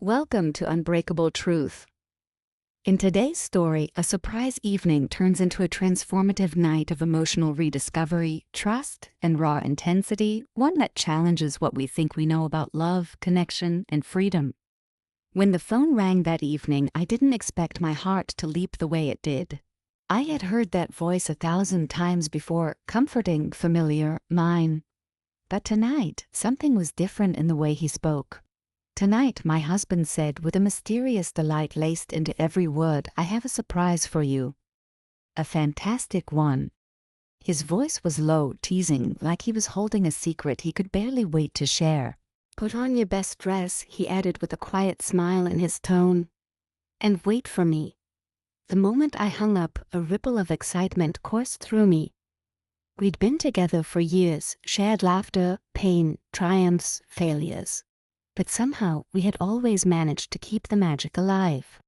Welcome to Unbreakable Truth. In today's story, a surprise evening turns into a transformative night of emotional rediscovery, trust, and raw intensity, one that challenges what we think we know about love, connection, and freedom. When the phone rang that evening, I didn't expect my heart to leap the way it did. I had heard that voice 1,000 times before, comforting, familiar, mine. But tonight, something was different in the way he spoke. "Tonight," my husband said with a mysterious delight laced into every word, "I have a surprise for you. A fantastic one." His voice was low, teasing, like he was holding a secret he could barely wait to share. "Put on your best dress," he added with a quiet smile in his tone. "And wait for me." The moment I hung up, a ripple of excitement coursed through me. We'd been together for years, shared laughter, pain, triumphs, failures. But somehow we had always managed to keep the magic alive.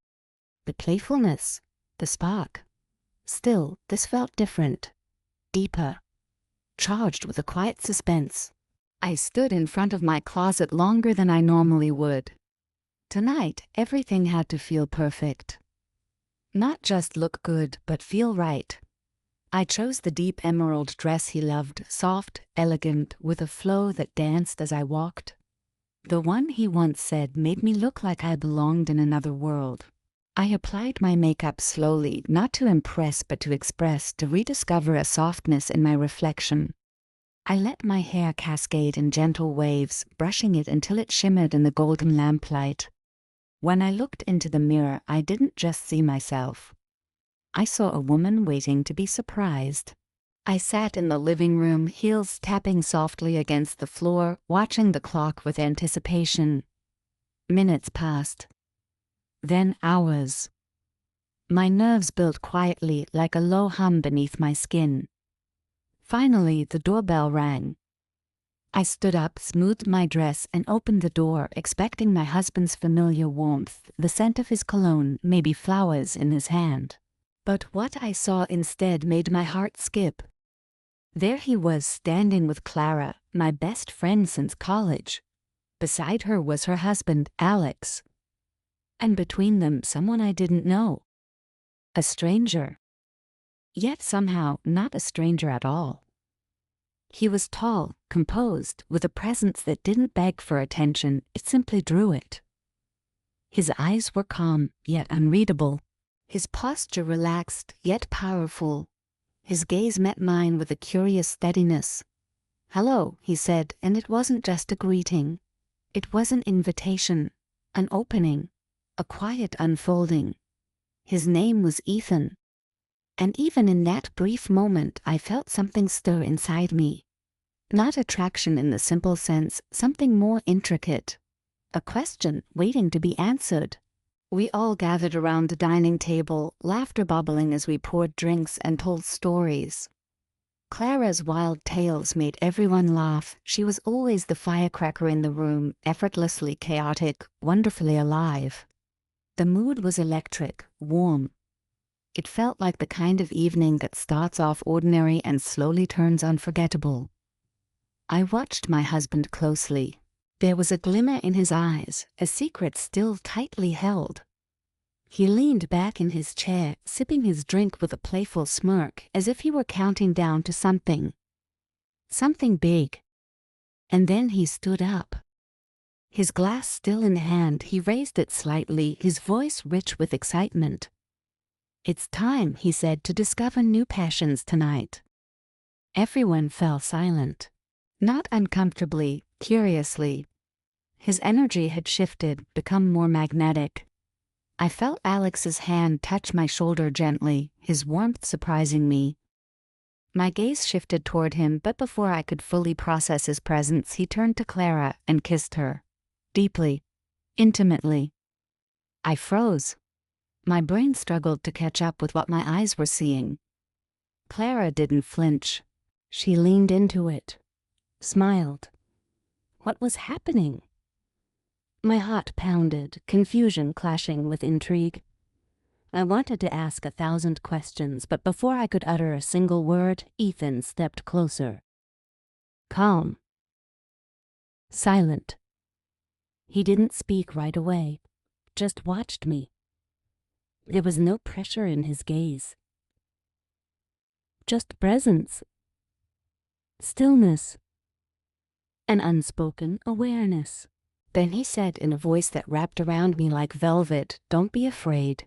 The playfulness, the spark. Still, this felt different, deeper, charged with a quiet suspense. I stood in front of my closet longer than I normally would. Tonight, everything had to feel perfect. Not just look good, but feel right. I chose the deep emerald dress he loved, soft, elegant, with a flow that danced as I walked. The one he once said made me look like I belonged in another world. I applied my makeup slowly, not to impress but to express, to rediscover a softness in my reflection. I let my hair cascade in gentle waves, brushing it until it shimmered in the golden lamplight. When I looked into the mirror, I didn't just see myself. I saw a woman waiting to be surprised. I sat in the living room, heels tapping softly against the floor, watching the clock with anticipation. Minutes passed. Then hours. My nerves built quietly, like a low hum beneath my skin. Finally, the doorbell rang. I stood up, smoothed my dress, and opened the door, expecting my husband's familiar warmth, the scent of his cologne, maybe flowers in his hand. But what I saw instead made my heart skip. There he was, standing with Clara, my best friend since college. Beside her was her husband, Alex. And between them, someone I didn't know. A stranger. Yet somehow not a stranger at all. He was tall, composed, with a presence that didn't beg for attention, it simply drew it. His eyes were calm, yet unreadable. His posture relaxed, yet powerful. His gaze met mine with a curious steadiness. "Hello," he said, and it wasn't just a greeting. It was an invitation, an opening, a quiet unfolding. His name was Ethan. And even in that brief moment, I felt something stir inside me. Not attraction in the simple sense, something more intricate. A question waiting to be answered. We all gathered around the dining table, laughter bubbling as we poured drinks and told stories. Clara's wild tales made everyone laugh. She was always the firecracker in the room, effortlessly chaotic, wonderfully alive. The mood was electric, warm. It felt like the kind of evening that starts off ordinary and slowly turns unforgettable. I watched my husband closely. There was a glimmer in his eyes, a secret still tightly held. He leaned back in his chair, sipping his drink with a playful smirk, as if he were counting down to something. Something big. And then he stood up. His glass still in hand, he raised it slightly, his voice rich with excitement. "It's time," he said, "to discover new passions tonight." Everyone fell silent. Not uncomfortably, curiously. His energy had shifted, become more magnetic. I felt Alex's hand touch my shoulder gently, his warmth surprising me. My gaze shifted toward him, but before I could fully process his presence, he turned to Clara and kissed her. Deeply. Intimately. I froze. My brain struggled to catch up with what my eyes were seeing. Clara didn't flinch. She leaned into it. Smiled. What was happening? My heart pounded, confusion clashing with intrigue. I wanted to ask 1,000 questions, but before I could utter a single word, Ethan stepped closer. Calm. Silent. He didn't speak right away, just watched me. There was no pressure in his gaze. Just presence, stillness, an unspoken awareness. Then he said in a voice that wrapped around me like velvet, "Don't be afraid.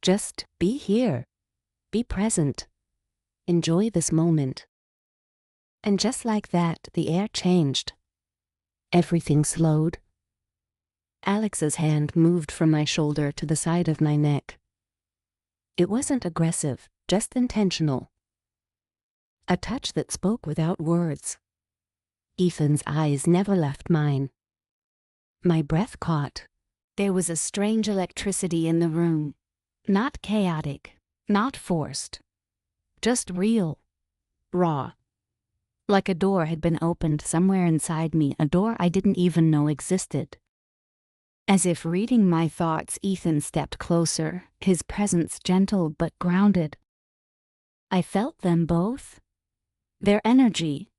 Just be here. Be present. Enjoy this moment." And just like that, the air changed. Everything slowed. Alex's hand moved from my shoulder to the side of my neck. It wasn't aggressive, just intentional. A touch that spoke without words. Ethan's eyes never left mine. My breath caught. There was a strange electricity in the room. Not chaotic, not forced. Just real, raw. Like a door had been opened somewhere inside me, a door I didn't even know existed. As if reading my thoughts, Ethan stepped closer, his presence gentle but grounded. I felt them both. Their energy,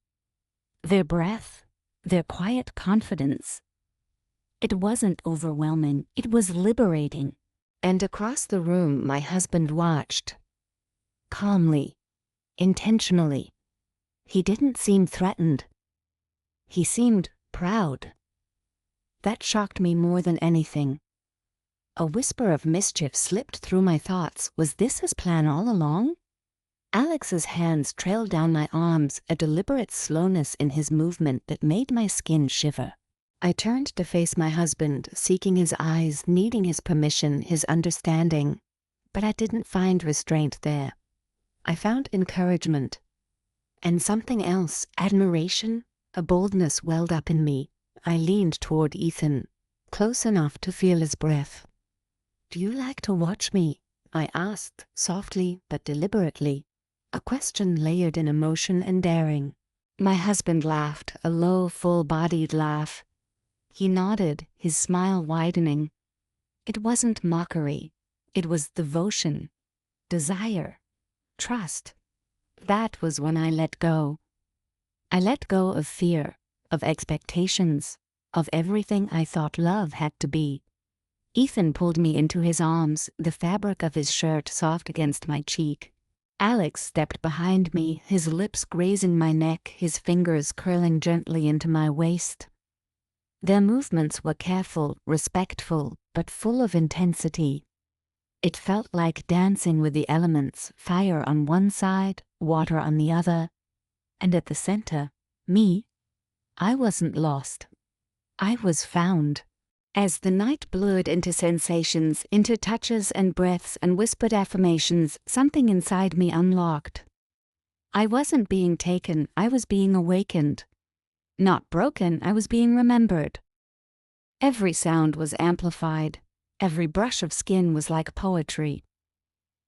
their breath, their quiet confidence. It wasn't overwhelming, it was liberating. And across the room, my husband watched. Calmly, intentionally. He didn't seem threatened. He seemed proud. That shocked me more than anything. A whisper of mischief slipped through my thoughts. Was this his plan all along? Alex's hands trailed down my arms, a deliberate slowness in his movement that made my skin shiver. I turned to face my husband, seeking his eyes, needing his permission, his understanding. But I didn't find restraint there. I found encouragement. And something else, admiration, a boldness welled up in me. I leaned toward Ethan, close enough to feel his breath. "Do you like to watch me?" I asked, softly but deliberately, a question layered in emotion and daring. My husband laughed, a low, full-bodied laugh. He nodded, his smile widening. It wasn't mockery. It was devotion, desire, trust. That was when I let go. I let go of fear, of expectations, of everything I thought love had to be. Ethan pulled me into his arms, the fabric of his shirt soft against my cheek. Alex stepped behind me, his lips grazing my neck, his fingers curling gently into my waist. Their movements were careful, respectful, but full of intensity. It felt like dancing with the elements, fire on one side, water on the other. And at the center, me. I wasn't lost. I was found. As the night blurred into sensations, into touches and breaths and whispered affirmations, something inside me unlocked. I wasn't being taken, I was being awakened. Not broken, I was being remembered. Every sound was amplified. Every brush of skin was like poetry.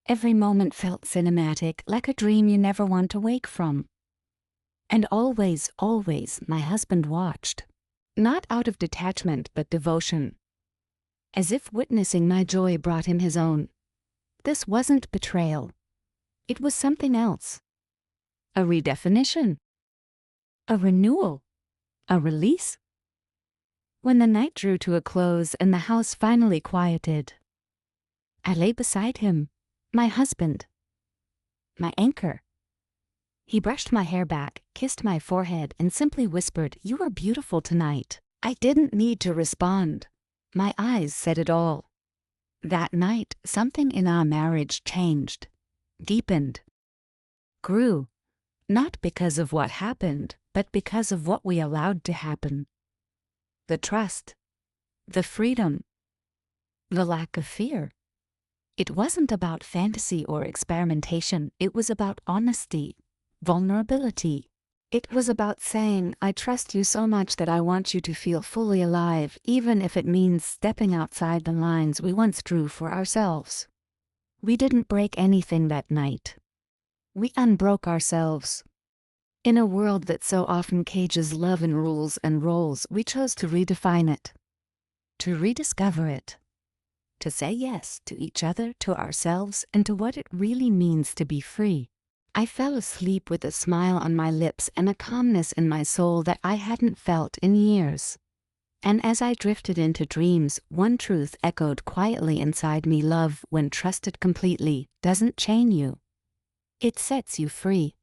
Every moment felt cinematic, like a dream you never want to wake from. And always, always, my husband watched. Not out of detachment, but devotion. As if witnessing my joy brought him his own. This wasn't betrayal. It was something else. A redefinition. A renewal. A release. When the night drew to a close and the house finally quieted, I lay beside him, my husband, my anchor. He brushed my hair back, kissed my forehead, and simply whispered, "You are beautiful tonight." I didn't need to respond. My eyes said it all. That night, something in our marriage changed, deepened, grew, not because of what happened, but because of what we allowed to happen. The trust, the freedom, the lack of fear. It wasn't about fantasy or experimentation. It was about honesty, vulnerability. It was about saying, "I trust you so much that I want you to feel fully alive, even if it means stepping outside the lines we once drew for ourselves." We didn't break anything that night. We unbroke ourselves. In a world that so often cages love in rules and roles, we chose to redefine it, to rediscover it, to say yes to each other, to ourselves, and to what it really means to be free. I fell asleep with a smile on my lips and a calmness in my soul that I hadn't felt in years. And as I drifted into dreams, one truth echoed quietly inside me: love, when trusted completely, doesn't chain you. It sets you free.